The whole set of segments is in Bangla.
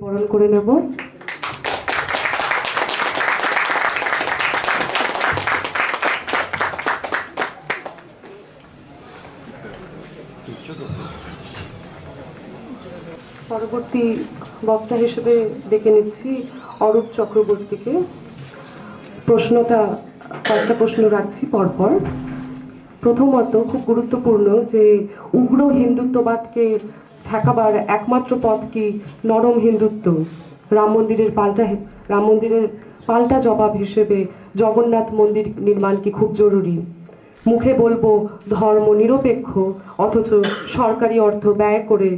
বরণ করে নেব। পরবর্তী বক্তা হিসেবে ডেকে নিচ্ছি অরূপ চক্রবর্তীকে। কয়েকটা প্রশ্ন রাখছি পরপর। প্রথমত, খুব গুরুত্বপূর্ণ যে উগ্র হিন্দুত্ববাদকে ঠেকাবার একমাত্র পথ কি নরম হিন্দুত্ব? রাম মন্দিরের পাল্টা জবাব হিসেবে জগন্নাথ মন্দির নির্মাণ কি খুব জরুরি? মুখে বলবো ধর্ম নিরপেক্ষ, অথচ সরকারি অর্থ ব্যয় করে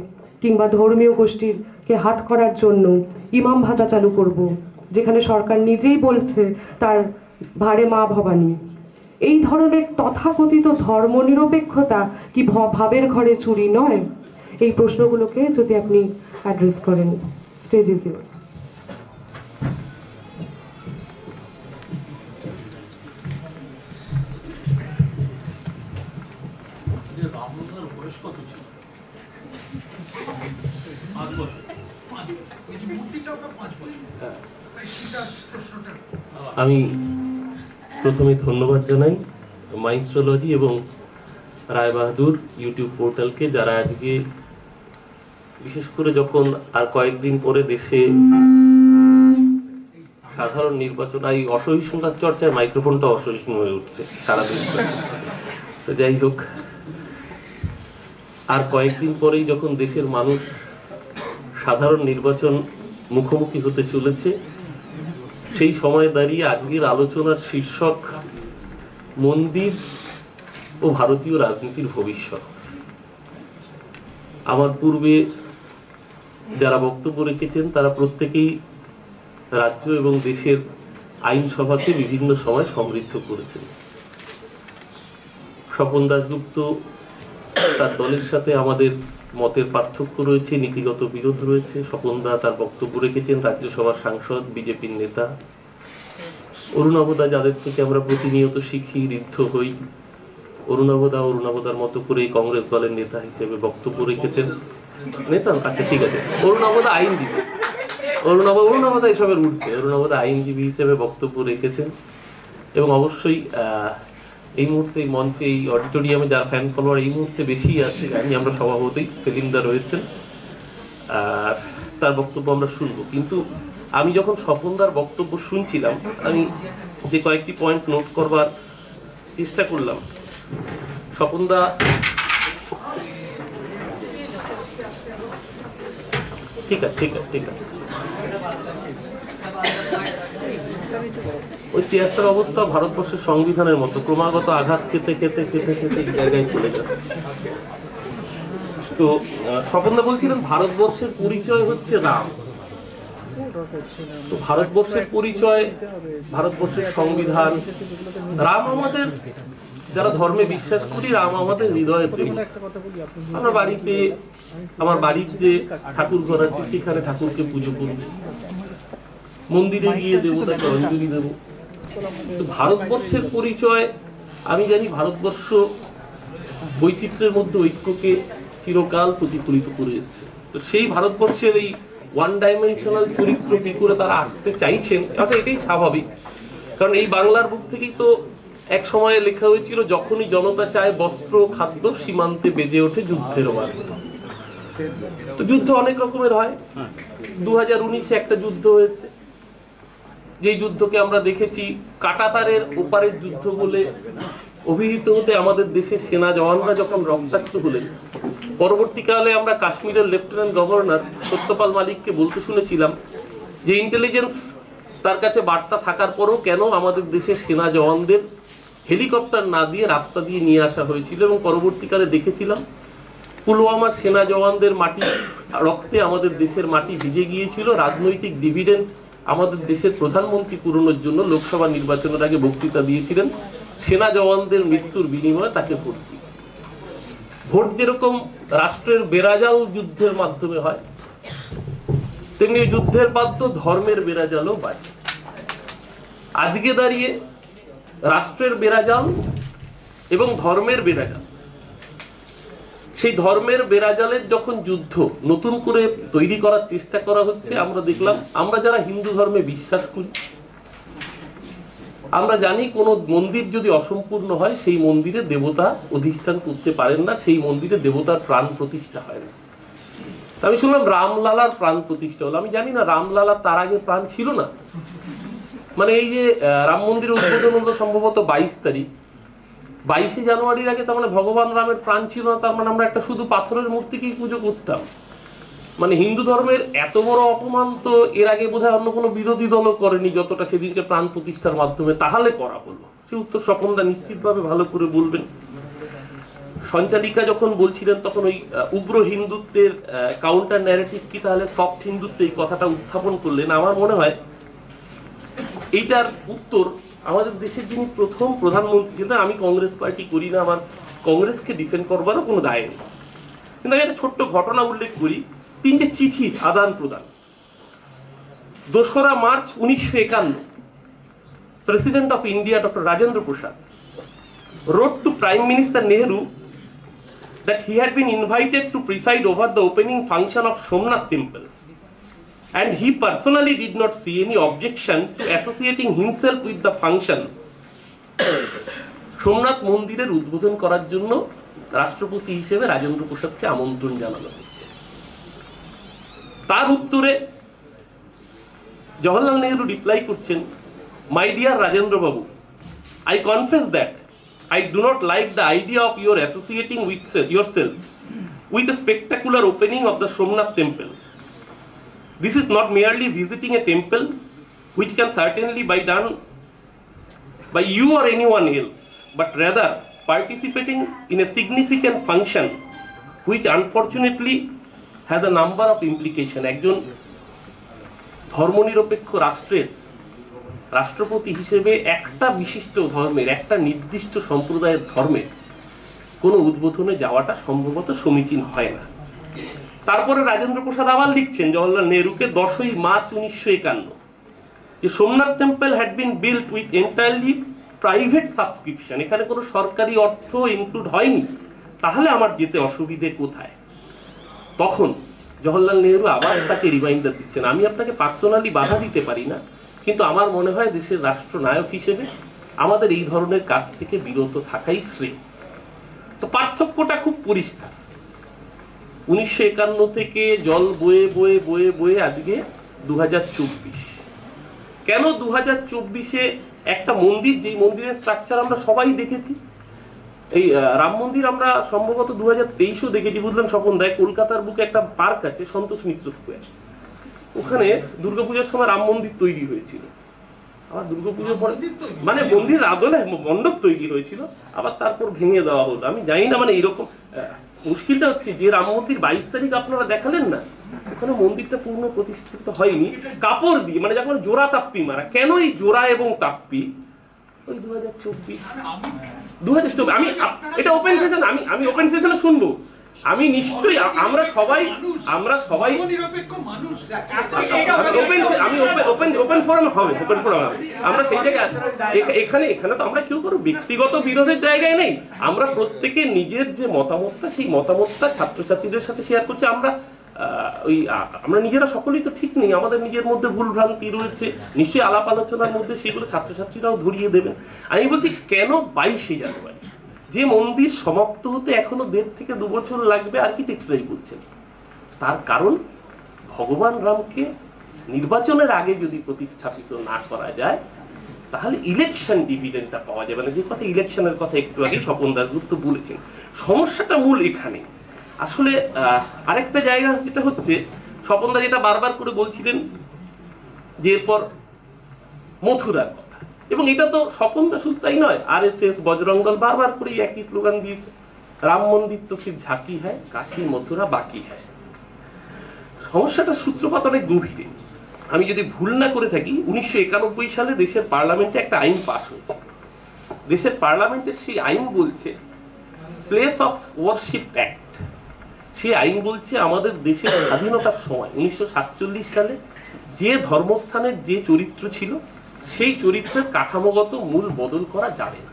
কিংবা ধর্মীয় গোষ্ঠীকে হাত করার জন্য ইমাম ভাতা চালু করব, যেখানে সরকার নিজেই বলছে তার ভারে মা ভবানী। এই ধরনের তথাকথিত ধর্মনিরপেক্ষতা কি ভাবের ঘরে চুরি নয়? এই প্রশ্নগুলোকে যদি আপনি অ্যাড্রেস করেন। Stage is yours. আমি প্রথমে ধন্যবাদ জানাই মাইন্ডস্ট্রোলজি এবং রায়বাহাদুর ইউটিউব পোর্টালকে, যারা আজকে বিশেষ করে যখন আর কয়েকদিন পরে দেশে সাধারণ নির্বাচন, এই অসহিষ্ণুতার চর্চায় মাইক্রোফোনটা অসহিষ্ণু হয়ে উঠছে সারাদিন। তো যাই হোক, আর কয়েকদিন পরেই যখন দেশের মানুষ সাধারণ নির্বাচন মুখোমুখি হতে চলেছে, সেই সময় দাঁড়িয়ে আজকের আলোচনার শীর্ষক মন্দির ও ভারতীয় রাজনীতির ভবিষ্যৎ। আমার পূর্বে যারা বক্তব্য রেখেছেন তারা প্রত্যেকেই রাজ্য এবং দেশের আইনসভাকে বিভিন্ন সময় সমৃদ্ধ করেছেন। স্বপন দাশগুপ্ত, তার দলের সাথে আমাদের মতের পার্থক্য রয়েছে, নীতিগত বিরোধ রয়েছে। স্বপন দা তার বক্তব্য রেখেছেন, রাজ্যসভার সাংসদ, বিজেপির নেতা। অরুণাভদা, যাদের থেকে আমরা প্রতিনিয়ত শিখি, ঋদ্ধ হই, অরুণাভদার মতো করে কংগ্রেস দলের নেতা হিসেবে বক্তব্য রেখেছেন। নেতা, আচ্ছা ঠিক আছে, অরুণাভদা আইনজীবী, অরুণাভদা এসবের ঊর্ধ্বে, অরুণাভদা আইনজীবী হিসেবে বক্তব্য রেখেছেন। এবং অবশ্যই এই মুহূর্তে এই মঞ্চে, এই অডিটোরিয়ামে যার ফ্যান ফলোয়ার এই মুহূর্তে বেশি আছে, জানি আমরা সভাপতি সেলিমদা রয়েছেন, আর তার বক্তব্য আমরা শুনবো। কিন্তু আমি যখন স্বপনদার বক্তব্য শুনছিলাম, আমি যে কয়েকটি পয়েন্ট নোট করবার চেষ্টা করলাম। স্বপনদা ঠিক আছে ওই চেয়ারটার অবস্থা ভারতবর্ষের সংবিধানের মতো, ক্রমাগত আঘাত খেতে খেতে খেতে খেতে এই জায়গায় চলে যাচ্ছে। তো স্বপনদা বলছিলেন ভারতবর্ষের পরিচয় হচ্ছে রাম। তো ভারতবর্ষের পরিচয়, ভারতবর্ষের সংবিধান, রাম আমাদের, যারা ধর্মে বিশ্বাস করি, রাম আমাদের হৃদয়ের দেবতা। আমরা আমার বাড়ির যে ঠাকুর ঘর আছে সেখানে ঠাকুরকে পুজো করব, মন্দিরে গিয়ে দেবতাকে অঞ্জলি দেব। তো ভারতবর্ষের পরিচয়, আমি জানি ভারতবর্ষ বৈচিত্র্যের মধ্যে ঐক্যকে চিরকাল প্রতিফলিত করে এসেছে। তো সেই ভারতবর্ষের এই ওয়ান ডাইমেনশনাল চরিত্র কি করে তারা আঁকতে চাইছেন, আচ্ছা এটাই স্বাভাবিক। কারণ এই বাংলার বুক থেকেই তো এক সময়ে লেখা হয়েছিল, যখনই জনতা চায় বস্ত্র খাদ্য, সীমান্তে বেজে ওঠে যুদ্ধের বার্তা। তো যুদ্ধ অনেক রকমের হয়। 2019-এ একটা যুদ্ধ হয়েছে, যেই যুদ্ধকে আমরা দেখেছি কাঁটাতারের ওপারের যুদ্ধ বলে অভিহিত হতে আমাদের দেশের সেনা জওয়ানরা যখন রক্তাক্ত হলেন। পরবর্তীকালে আমরা কাশ্মীরের লেফটেন্যান্ট গভর্নর সত্যপাল মালিককে বলতে শুনেছিলাম যে ইন্টেলিজেন্স তার কাছে বার্তা থাকার পরও কেন আমাদের দেশের সেনা জওয়ানদের হেলিকপ্টার না দিয়ে রাস্তা দিয়ে নিয়ে আসা হয়েছিল। এবং পরবর্তীকালে দেখেছিলাম পুলওয়ামার সেনা জওয়ানদের মাটি রক্তে আমাদের দেশের মাটি ভিজে গিয়েছিল। রাজনৈতিক ডিভিডেন্ড আমাদের দেশের প্রধানমন্ত্রী পূরণের জন্য লোকসভা নির্বাচনের আগে বক্তৃতা দিয়েছিলেন, সেনা জওয়ানদের মৃত্যুর বিনিময়ে তাকে ভোট দিই। ভোট যেরকম রাষ্ট্রের বেড়াজাল যুদ্ধের মাধ্যমে হয়, তেমনি যুদ্ধের বাধ্য ধর্মের বেড়াজালও বাড়ে। আজকে দাঁড়িয়ে রাষ্ট্রের বেড়াজাল এবং ধর্মের বেড়াজাল সেই ধর্মের বেড়াজালের যখন যুদ্ধ নতুন করে তৈরি করার চেষ্টা করা হচ্ছে, আমরা দেখলাম আমরা যারা হিন্দু ধর্মে বিশ্বাস করি, আমরা জানি কোন মন্দির যদি অসম্পূর্ণ হয় সেই মন্দিরে দেবতা অধিষ্ঠান করতে পারেন না, সেই মন্দিরে দেবতার প্রাণ প্রতিষ্ঠা হয় না। আমি শুনলাম রামলালার প্রাণ প্রতিষ্ঠা হলো। আমি জানি না রামলালার তার আগে প্রাণ ছিল না। মানে এই যে রাম মন্দিরের উদ্বোধন হলো সম্ভবত 22 তারিখ, 22শে জানুয়ারির আগে তার মানে ভগবান রামের প্রাণ ছিল না, তার মানে আমরা একটা শুধু পাথরের মূর্তিকেই পুজো করতাম। মানে হিন্দু ধর্মের এত বড় অপমান তো এর আগে বোধহয় অন্য কোনো বিরোধী দলও করেনি যতটা সেদিনকে প্রাণ প্রতিষ্ঠার মাধ্যমে তাহলে করা হলো। সে উত্তর স্বপনদা নিশ্চিতভাবে ভালো করে বলবেন। সঞ্চালিকা যখন বলছিলেন তখন ওই উগ্র হিন্দুত্বের কাউন্টার ন্যারেটিভ কি তাহলে সফট হিন্দুত্ব, এই কথাটা উত্থাপন করলেন। আমার মনে হয় এইটার উত্তর আমাদের দেশের যিনি প্রথম প্রধানমন্ত্রী ছিলেন, আমি কংগ্রেস পার্টি করি না, আমার কংগ্রেসকে ডিফেন্ড করবারও কোনো দায় নেই, কিন্তু আমি একটা ছোট্ট ঘটনা উল্লেখ করি। 3টে চিঠির আদান প্রদান। 2রা March 1951, president of India doctor Rajendra Prasad wrote to Prime Minister Nehru that he had been invited to preside over the opening function of Somnath Temple, and he personally did not see any objection to associating himself with the function. Somnath মন্দিরের উদ্বোধন করার জন্য রাষ্ট্রপতি হিসেবে রাজেন্দ্র প্রসাদকে আমন্ত্রণ জানানো হয়েছে। তার উত্তরে জওহরলাল নেহরু রিপ্লাই করছেন, my dear Rajendra Babu, I confess that I do not like the idea of your associating with yourself with the spectacular opening of the Somnath Temple. This is not merely visiting a temple, which can certainly be done by you or anyone else, but rather participating in a significant function which unfortunately has a number of implications. একজন ধর্মনিরপেক্ষ রাষ্ট্রের রাষ্ট্রপতি হিসেবে একটা বিশিষ্ট ধর্মের, একটা নির্দিষ্ট সম্প্রদায়ের ধর্মের কোনো উদ্বোধনে যাওয়াটা সম্ভবত সমীচীন হয় না। তারপরে রাজেন্দ্র প্রসাদ আবার লিখছেন জওহরলাল নেহরুকে 10ই মার্চ 1951 যে Somnath temple had been built with entirely private subscription, এখানে কোনো সরকারি অর্থ ইনক্লুড হয়নি, তাহলে আমার যেতে অসুবিধে কোথায়? তখন জওহরলাল নেহরু আবার তাকে রিমাইন্ডার দিচ্ছেন, আমি আপনাকে পার্সোনালি বাধা দিতে পারি না, কিন্তু আমার মনে হয় দেশের রাষ্ট্রনায়ক হিসেবে আমাদের এই ধরনের কাজ থেকে বিরত থাকাই শ্রেয়। তো পার্থক্যটা খুব পরিষ্কার। 1951 থেকে জল বয়ে বয়ে বয়ে বয়ে আজকে 2024। কেন 2024-এ একটা মন্দির, যেই মন্দিরের স্ট্রাকচার আমরা সবাই দেখেছি, এই রাম মন্দির আমরা সম্ভবত 2023-ও দেখেছি, বুঝলাম স্বপন দেয়, কলকাতার বুকে একটা পার্ক আছে সন্তোষ মিত্র স্কোয়ার, ওখানে দুর্গাপূজার সময় রাম মন্দির তৈরি হয়েছিল। আবার দুর্গাপূজার পরে মানে মন্দির আদলে মণ্ডপ তৈরি হয়েছিল, আবার তারপর ভেঙে দেওয়া হলো। আমি জানি না, মানে এরকম মুশকিলটা হচ্ছে যে রাম মন্দির 22 তারিখ আপনারা দেখালেন না, ওখানে মন্দিরটা পূর্ণ প্রতিষ্ঠিত হয়নি, কাপড় দিয়ে, মানে যখন জোড়া তাপ্পি মারা। কেন এই জোড়া এবং তাপ্পি? ওই 2024 আমি এটা ওপেন সেশন, আমি ওপেন সেশনে শুনবো। আমি নিশ্চয়ই আমরা সবাই নিরপেক্ষ মানুষ, আমি ওপেন ফোরাম হবে, ওপেন ফোরাম হবে। আমরা সেই জায়গায় এখানে তো আমরা কেউ কোনো ব্যক্তিগত বিরোধের জায়গায় নেই, আমরা প্রত্যেকে নিজের যে মতামতটা, সেই মতামতটা ছাত্রছাত্রীদের সাথে শেয়ার করছি। আমরা নিজেরা সকলেই তো ঠিক নেই, আমাদের নিজের মধ্যে ভুল ভ্রান্তি রয়েছে, নিশ্চয়ই আলাপ আলোচনার মধ্যে সেগুলো ছাত্রছাত্রীরাও ধরিয়ে দেবেন। আমি বলছি কেন 22শে জানুয়ারি, যে মন্দির সমাপ্ত হতে এখনো 1.5 থেকে 2 বছর লাগবে, আর্কিটেক্টরাই বলছেন। তার কারণ ভগবান রামকে নির্বাচনের আগে যদি প্রতিস্থাপিত না করা যায়, তাহলে ইলেকশন ডিভিডেন্ডটা পাওয়া যাবে না। যে কথা ইলেকশনের কথা একটু আগে স্বপন দাশগুপ্ত বলেছেন, সমস্যাটা মূল এখানে। আসলে আরেকটা জায়গা যেটা হচ্ছে, স্বপনদা যেটা বারবার করে বলছিলেন যে এরপর মথুরার কথা, এবং এটা তো স্বপনদা শুধু তাই নয়, RSS বজরং দল বারবার করে একই স্লোগান দিয়েছে, রাম মন্দির তো সির্ফ ঝাঁকি হ্যায়, কাশী মথুরা বাকি হ্যায়। সমস্যাটা সূত্রপাত অনেক গভীরে। আমি যদি ভুল না করে থাকি, 1991 সালে দেশের পার্লামেন্টে একটা আইন পাস হয়েছে। দেশের পার্লামেন্টের সেই আইন বলছে প্লেস অফ ওয়ারশিপ অ্যাক্ট। সেই আইন বলছে আমাদের দেশের স্বাধীনতার সময় 1947 সালে যে ধর্মস্থানের যে চরিত্র ছিল, সেই চরিত্রের কাঠামোগত মূল বদল করা যাবে না।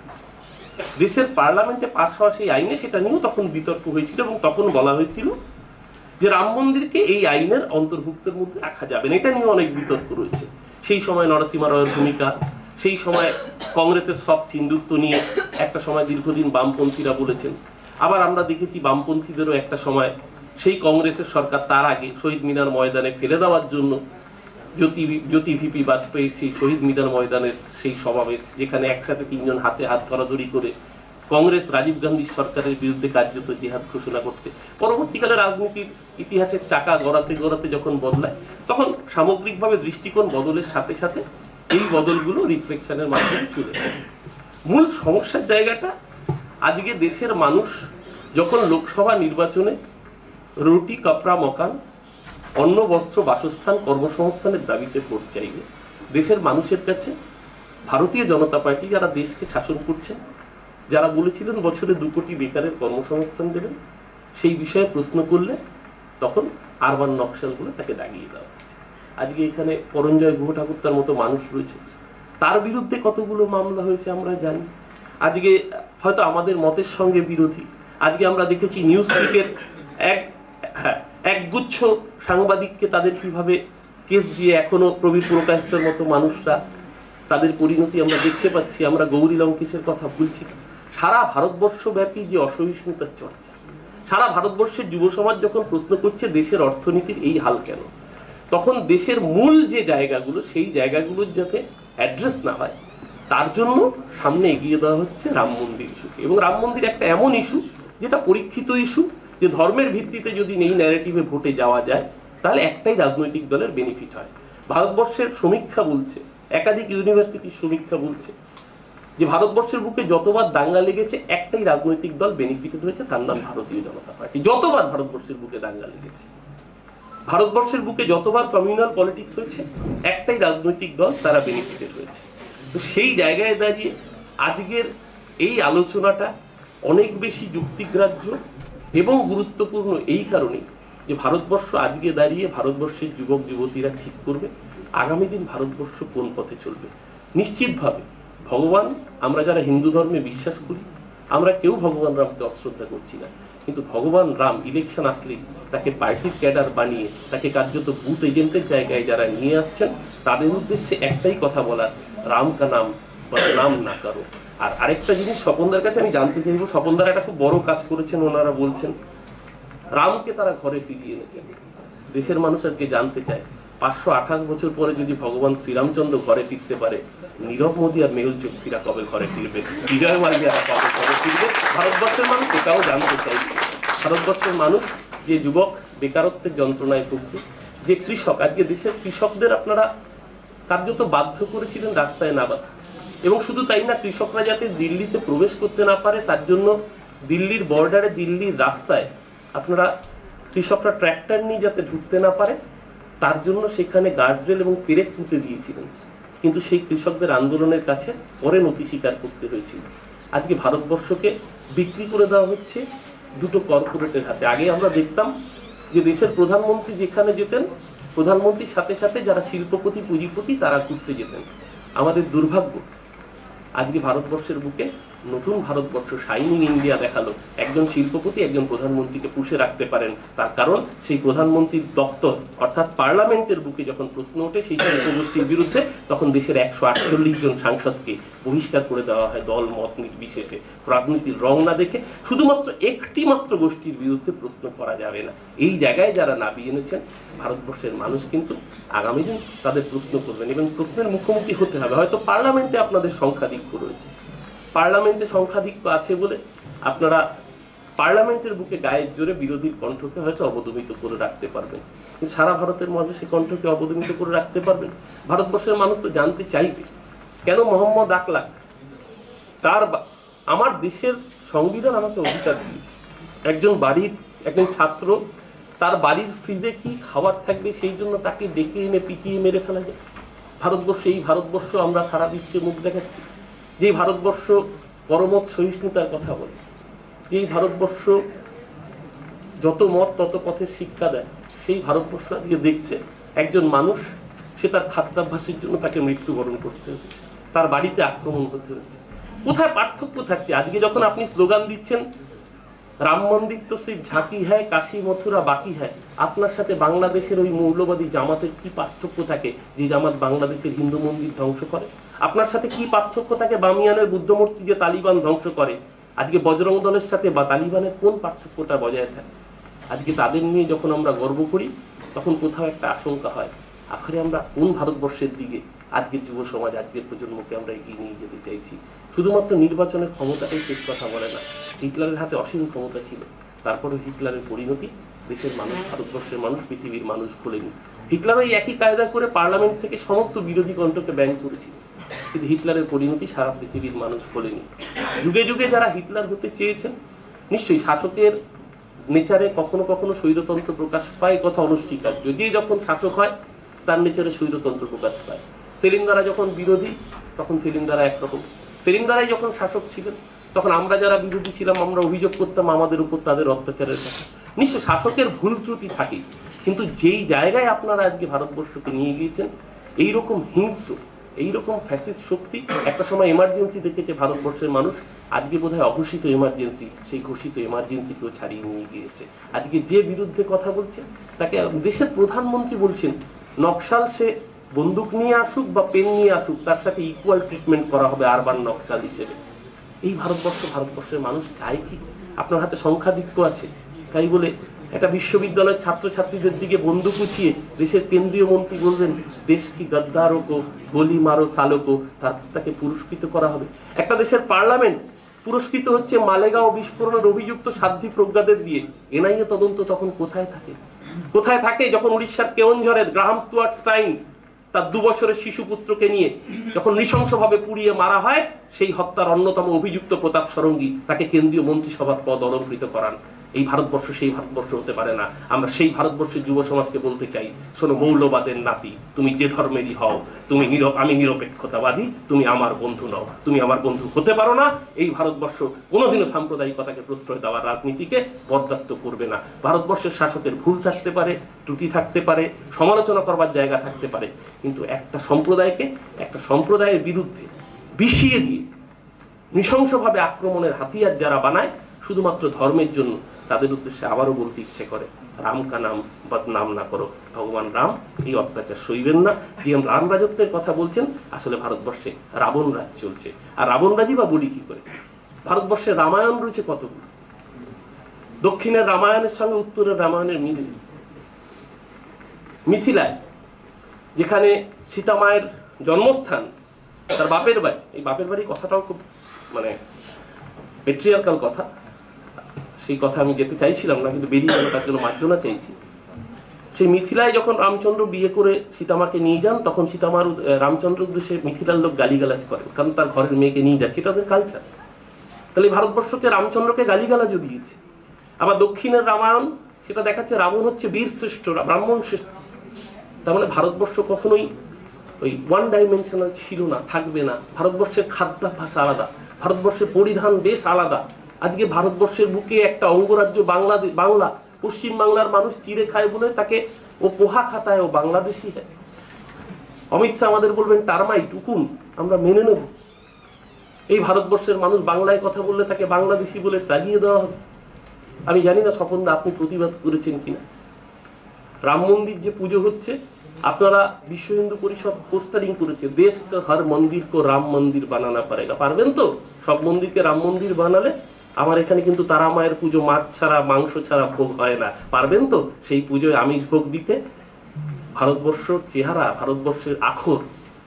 দেশের পার্লামেন্টে পাশ হওয়া সেই আইনে সেটা নিয়েও তখন বিতর্ক হয়েছিল এবং তখন বলা হয়েছিল যে রাম মন্দিরকে এই আইনের অন্তর্ভুক্তের মধ্যে রাখা যাবে না। এটা নিয়ে অনেক বিতর্ক রয়েছে। সেই সময় নরসিমা রায়ের ভূমিকা, সেই সময় কংগ্রেসের সফট হিন্দুত্ব নিয়ে একটা সময় দীর্ঘদিন বামপন্থীরা বলেছেন। আবার আমরা দেখেছি বামপন্থীদেরও একটা সময় সেই কংগ্রেসের সরকার তার আগে শহীদ মিনার ময়দানে ফেলে দেওয়ার জন্য জ্যোতি ভিপি বাজপেয়ী সেই শহীদ মিনার ময়দানের সেই সমাবেশ, যেখানে একসাথে তিনজন হাতে হাত ধরাধরি করে কংগ্রেস রাজীব গান্ধী সরকারের বিরুদ্ধে কার্যত জিহাদ ঘোষণা করতে, পরবর্তীকালে রাজনীতির ইতিহাসের চাকা গড়াতে গড়াতে যখন বদলায়, তখন সামগ্রিকভাবে দৃষ্টিকোণ বদলের সাথে সাথে এই বদলগুলো রিফ্লেকশনের মাধ্যমে চলে যায়। মূল সমস্যার জায়গাটা, আজকে দেশের মানুষ যখন লোকসভা নির্বাচনে রুটি কাপড়া মকান, অন্ন বস্ত্র বাসস্থান কর্মসংস্থানের দাবিতে ভোট চাইবে, দেশের মানুষের কাছে ভারতীয় জনতা পার্টি যারা দেশকে শাসন করছেন, যারা বলেছিলেন বছরে 2 কোটি বেকারের কর্মসংস্থান দেবেন, সেই বিষয়ে প্রশ্ন করলে তখন আরবান নকশালগুলো তাকে দাগিয়ে দেওয়া হচ্ছে। আজকে এখানে করঞ্জয় গুহ ঠাকুর তার মতো মানুষ রয়েছে, তার বিরুদ্ধে কতগুলো মামলা হয়েছে আমরা জানি। আজকে হয়তো আমাদের মতের সঙ্গে বিরোধী, আজকে আমরা দেখেছি নিউজ উইকের একগুচ্ছ সাংবাদিককে তাদের কিভাবে কেস দিয়ে এখনো প্রবীর প্রকাশের মতো মানুষরা তাদের পরিণতি আমরা দেখতে পাচ্ছি। আমরা গৌরী লঙ্কেশের কথা বলছি। সারা ভারতবর্ষব্যাপী যে অসহিষ্ণুতার চর্চা, সারা ভারতবর্ষের যুব সমাজ যখন প্রশ্ন করছে দেশের অর্থনীতির এই হাল কেন, তখন দেশের মূল যে জায়গাগুলো, সেই জায়গাগুলোর যাতে অ্যাড্রেস না হয় তার জন্য সামনে এগিয়ে দেওয়া হচ্ছে রাম মন্দির ইস্যুকে। এবং রাম মন্দির একটা এমন ইস্যু যেটা পরীক্ষিত ইস্যু, যে ধর্মের ভিত্তিতে যদি এই ন্যারেটিভে ভোটে যাওয়া যায় তাহলে একটাই রাজনৈতিক দলের বেনিফিট হয়। ভারতবর্ষের সমীক্ষা বলছে, একাধিক ইউনিভার্সিটির সমীক্ষা বলছে যে ভারতবর্ষের বুকে যতবার দাঙ্গা লেগেছে একটাই রাজনৈতিক দল বেনিফিটেড হয়েছে, তার নাম ভারতীয় জনতা পার্টি। যতবার ভারতবর্ষের বুকে দাঙ্গা লেগেছে, ভারতবর্ষের বুকে যতবার কমিউনাল পলিটিক্স হয়েছে, একটাই রাজনৈতিক দল তারা বেনিফিটেড হয়েছে। তো সেই জায়গায় দাঁড়িয়ে আজকের এই আলোচনাটা অনেক বেশি যুক্তিগ্রাহ্য এবং গুরুত্বপূর্ণ এই কারণে যে ভারতবর্ষ আজকে দাঁড়িয়ে ভারতবর্ষের যুবক যুবতীরা ঠিক করবে আগামী দিন ভারতবর্ষ কোন পথে চলবে। নিশ্চিতভাবে ভগবান, আমরা যারা হিন্দু ধর্মে বিশ্বাস করি, আমরা কেউ ভগবান রামকে অশ্রদ্ধা করছি না, কিন্তু ভগবান রাম ইলেকশন আসলেই তাকে পার্টির ক্যাডার বানিয়ে তাকে কার্যত বুথ এজেন্টের জায়গায় যারা নিয়ে আসছেন, তাদের উদ্দেশ্যে একটাই কথা বলার, রাম কা নাম নাম না করো। আর আরেকটা জিনিস স্বপনদার কাছে আমি জানতে চাইবো, স্বপনদার একটা খুব বড় কাজ করেছেন, ওনারা বলছেন রামকে তারা ঘরে ফিরিয়ে এনেছেন। দেশের মানুষ আজকে জানতে চায় 528 বছর পরে যদি ভগবান শ্রীরামচন্দ্র ঘরে ফিরতে পারে, নীরব মোদী আর মেহুল চোকসিরা কবে ঘরে ফিরবে, বিজয় মাল্যা কবে ঘরে ফিরবে, ভারতবর্ষের মানুষ এটাও জানতে চাইছে। ভারতবর্ষের মানুষ যে যুবক বেকারত্বের যন্ত্রণায় ভুগছে, যে কৃষক, আজকে দেশের কৃষকদের আপনারা কার্যত বাধ্য করেছিলেন রাস্তায় নামা, এবং শুধু তাই না, কৃষকরা যাতে দিল্লিতে প্রবেশ করতে না পারে তার জন্য দিল্লির বর্ডারে, দিল্লির রাস্তায় আপনারা কৃষকরা ট্র্যাক্টর নিয়ে যাতে ঢুকতে না পারে তার জন্য সেখানে গার্ডরেল এবং পেরেক পুঁতে দিয়েছিলেন। কিন্তু সেই কৃষকদের আন্দোলনের কাছে পরে নতি স্বীকার করতে হয়েছিল। আজকে ভারতবর্ষকে বিক্রি করে দেওয়া হচ্ছে দুটো কর্পোরেটের হাতে। আগে আমরা দেখতাম যে দেশের প্রধানমন্ত্রী যেখানে যেতেন, প্রধানমন্ত্রীর সাথে সাথে যারা শিল্পপতি পুঁজিপতি তারা ঘুরতে যেতেন। আমাদের দুর্ভাগ্য, আজকে ভারতবর্ষের বুকে নতুন ভারতবর্ষ শাইনিং ইন্ডিয়া দেখালো, একজন শিল্পপতি একজন প্রধানমন্ত্রীকে পুষে রাখতে পারেন। তার কারণ সেই প্রধানমন্ত্রীর দপ্তর অর্থাৎ পার্লামেন্টের বুকে যখন প্রশ্ন ওঠে সেই শিল্পগোষ্ঠীর বিরুদ্ধে, তখন দেশের 148 জন সাংসদকে বহিষ্কার করে দেওয়া হয় দল মত নির্বিশেষে, রাজনীতির রং না দেখে। শুধুমাত্র একটি মাত্র গোষ্ঠীর বিরুদ্ধে প্রশ্ন করা যাবে না। এই জায়গায় যারা নামিয়ে এনেছেন ভারতবর্ষের মানুষ কিন্তু আগামী দিন তাদের প্রশ্ন করবেন এবং প্রশ্নের মুখোমুখি হতে হবে। হয়তো পার্লামেন্টে আপনাদের সংখ্যাধিক্য রয়েছে, পার্লামেন্টে সংখ্যাধিক্য আছে বলে আপনারা পার্লামেন্টের বুকে গায়ের জোরে বিরোধীর কণ্ঠকে হয়তো অবদমিত করে রাখতে পারবেন, কিন্তু সারা ভারতের মানুষ সেই কণ্ঠকে অবদমিত করে রাখতে পারবেন? ভারতবর্ষের মানুষ তো জানতে চাইবে কেন মোহাম্মদ আকলাক আমার দেশের সংবিধান আমাকে অধিকার দিয়েছে, একজন ছাত্র তার বাড়ির ফ্রিজে কি খাবার থাকবে সেই জন্য তাকে ডেকে এনে পিটিয়ে মেরে ফেলা যায়। এই ভারতবর্ষ আমরা সারা বিশ্বে মুখ দেখাচ্ছি, যে ভারতবর্ষ পরমত সহিষ্ণুতার কথা বলে, যে ভারতবর্ষ যত মত তত পথের শিক্ষা দেয়, সেই ভারতবর্ষ আজকে দেখছে একজন মানুষ সে তার খাদ্যাভ্যাসের জন্য তাকে মৃত্যুবরণ করতে হচ্ছে, তার বাড়িতে আক্রমণ করতে হচ্ছে। কোথায় পার্থক্য থাকছে? আজকে যখন আপনি স্লোগান দিচ্ছেন রাম মন্দির তো সির্ফ ঝাঁকি হ্যায়, কাশী মথুরা বাকি হ্যায়, আপনার সাথে বাংলাদেশের ওই মৌলবাদী জামাতের কি পার্থক্য থাকে যে জামাত বাংলাদেশের হিন্দু মন্দির ধ্বংস করে? আপনার সাথে কি পার্থক্য থাকে বামিয়ানের বুদ্ধমূর্তি যে তালিবান ধ্বংস করে? আজকে বজরং দলের সাথে বা তালিবানের কোন পার্থক্যটা বজায় থাকে? আজকে তাদের নিয়ে যখন আমরা গর্ব করি তখন কোথাও একটা আশঙ্কা হয়, আখেরে আমরা কোন ভারতবর্ষের দিকে আজকের যুব সমাজ, আজকের প্রজন্মকে আমরা এগিয়ে নিয়ে যেতে চাইছি? শুধুমাত্র নির্বাচনের ক্ষমতাটাই শেষ কথা বলে না। হিটলারের হাতে অসীম ক্ষমতা ছিল, তারপরে হিটলারের পরিণতি দেশের মানুষ, ভারতবর্ষের মানুষ, পৃথিবীর মানুষ ভোলেনি। হিটলার ওই একই কায়দা করে পার্লামেন্ট থেকে সমস্ত বিরোধী কণ্ঠকে ব্যান করেছিল, কিন্তু হিটলারের পরিণতি সারা পৃথিবীর মানুষ ভোলেনি। যুগে যুগে যারা হিটলার হতে চেয়েছেন, নিশ্চয়ই শাসকের নেচারে কখনো কখনো স্বৈরতন্ত্র প্রকাশ পায়, কথা অনস্বীকার্য। যে যখন শাসক হয় তার নেচারে স্বৈরতন্ত্র প্রকাশ পায়। সেলিম দ্বারা যখন বিরোধী তখন সেলিম দ্বারা একরকম, সেলিম দ্বারাই যখন শাসক ছিলেন তখন আমরা যারা বিরোধী ছিলাম আমরা অভিযোগ করতাম আমাদের উপর তাদের অত্যাচারের কথা। নিশ্চয় শাসকের ভুল ত্রুটি থাকে, কিন্তু যেই জায়গায় আপনারা আজকে ভারতবর্ষকে নিয়ে গিয়েছেন, এইরকম হিংস্র, এইরকম ফ্যাসিস্ট শক্তি একটা সময় এমার্জেন্সি দেখেছে ভারতবর্ষের মানুষ, আজকে বোধহয় অঘোষিত এমার্জেন্সি, সেই ঘোষিত এমার্জেন্সিকেও ছাড়িয়ে নিয়ে গিয়েছে। আজকে যে বিরুদ্ধে কথা বলছে তাকে দেশের প্রধানমন্ত্রী বলছেন নকশাল সে বন্দুক নিয়ে আসুক বা পেন নিয়ে আসুক তার সাথে ইকুয়াল ট্রিটমেন্ট করা হবে আরবান নকশাল হিসেবে। এই ভারতবর্ষের মানুষ চায় কি? আপনার হাতে সংখ্যাধিক্য আছে তাই বলে একটা বিশ্ববিদ্যালয়ের ছাত্রছাত্রীদের দিকে বন্দুক উঁচিয়ে দেশের কেন্দ্রীয় মন্ত্রী বলবেন দেশ কি গদ্দারো কো গলি মারো সালোকো, তাকে পুরস্কৃত করা হবে? একটা দেশের পার্লামেন্ট পুরস্কৃত হচ্ছে মালেগাঁও বিস্ফোরণের অভিযুক্ত সাধ্বী প্রজ্ঞাদের দিয়ে। এনআইএ তদন্ত তখন কোথায় থাকে? কোথায় থাকে যখন উড়িষ্যার কেওনঝড়ের গ্রাহাম স্টুয়ার্ট স্টাইন তার 2 বছরের শিশুপুত্রকে নিয়ে যখন নৃশংসভাবে পুড়িয়ে মারা হয়, সেই হত্যার অন্যতম অভিযুক্ত প্রতাপ ষড়ঙ্গী তাকে কেন্দ্রীয় মন্ত্রিসভার পদ অলঙ্কৃত করান। এই ভারতবর্ষ সেই ভারতবর্ষ হতে পারে না। আমরা সেই ভারতবর্ষের যুব সমাজকে বলতে চাই, শোনো মৌলবাদের নাতি, তুমি যে ধর্মেরই হও, আমি নিরপেক্ষতাবাদী, তুমি আমার বন্ধু নও, তুমি আমার বন্ধু হতে পারো না। এই ভারতবর্ষ কোনোদিনও সাম্প্রদায়িকতাকে প্রশ্রয় দেওয়ার রাজনীতিকে বরদাস্ত করবে না। ভারতবর্ষের শাসকের ভুল থাকতে পারে, ত্রুটি থাকতে পারে, সমালোচনা করবার জায়গা থাকতে পারে, কিন্তু একটা সম্প্রদায়কে একটা সম্প্রদায়ের বিরুদ্ধে বিষিয়ে দিয়ে নৃশংসভাবে আক্রমণের হাতিয়ার যারা বানায় শুধুমাত্র ধর্মের জন্য, তাদের উদ্দেশ্যে আবারও বলতে ইচ্ছে করে রাম কা নাম বদনাম না করো। ভগবান রাম এই অত্যাচার সইবেন না। রাম রাজত্বের কথা বলছেন, আসলে ভারতবর্ষে রাবণ রাজ চলছে। আর রাবণ রাজই বা বলি কি করে? ভারতবর্ষে রামায়ণ রয়েছে কতগুলো, দক্ষিণের রামায়ণের সঙ্গে উত্তরের রামায়ণের মিল। মিথিলায় যেখানে সীতা মায়ের জন্মস্থান, তার বাপের বাড়ি, এই বাপের বাড়ি কথাটাও খুব মানে পেট্রিয়ার্কাল কথা, সেই কথা আমি যেতে চাইছিলাম না, কিন্তু বেরিয়ে গেল, তার জন্য মার্জনা চাইছি। সেই মিথিলায় যখন রামচন্দ্র বিয়ে করে সীতামাকে নিয়ে যান, তখন সীতামার রামচন্দ্র উদ্দেশ্যে মিথিলার লোক গালিগালাজ করেন, কারণ তার ঘরের মেয়েকে নিয়ে যাচ্ছে, এটা তাদের কালচার। তাহলে ভারতবর্ষকে রামচন্দ্রকে গালিগালাজও দিয়েছে। আবার দক্ষিণের রামায়ণ সেটা দেখাচ্ছে রাবণ হচ্ছে বীর শ্রেষ্ঠ, ব্রাহ্মণ শ্রেষ্ঠ। তার মানে ভারতবর্ষ কখনোই ওই ওয়ান ডাইমেনশনাল ছিল না, থাকবে না। ভারতবর্ষের খাদ্যাভ্যাস আলাদা, ভারতবর্ষের পরিধান বেশ আলাদা। আজকে ভারতবর্ষের বুকে একটা অঙ্গরাজ্য বাংলা, পশ্চিম বাংলার মানুষ চিড়ে খায় বলে তাকে ও পোহা খাতায় ও বাংলাদেশি হয়। অমিত শাহ আমাদের বলবেন টার্মাইট, উকুন, আমরা মেনে নেব। এই ভারতবর্ষের মানুষ বাংলায় কথা বললে তাকে বাংলাদেশি বলে তাগিয়ে দেওয়া হবে। আমি জানি না স্বপনদা আপনি প্রতিবাদ করেছেন কিনা। রাম মন্দির যে পুজো হচ্ছে, আপনারা বিশ্ব হিন্দু পরিষদ পোস্টারিং করেছে, দেশ কা হর মন্দির কো রাম মন্দির বানানা পারেগা। পারবেন তো? সব মন্দিরকে রাম মন্দির বানালে আমার এখানে কিন্তু তারা মায়ের পুজো মাছ ছাড়া মাংস ছাড়া ভোগ হয় না। পারবেন তো সেই পুজোয় আমিষ ভোগ দিতে? ভারতবর্ষের চেহারা, ভারতবর্ষের আখর,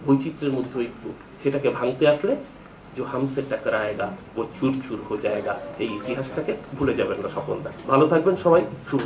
বৈচিত্র্যের মধ্যে ঐক্য, সেটাকে ভাঙতে আসলে जो हमसे टकराएगा वो चूर चूर हो जाएगा। এই ইতিহাসটাকে ভুলে যাবেন না স্বপনদা। ভালো থাকবেন সবাই, শুভ।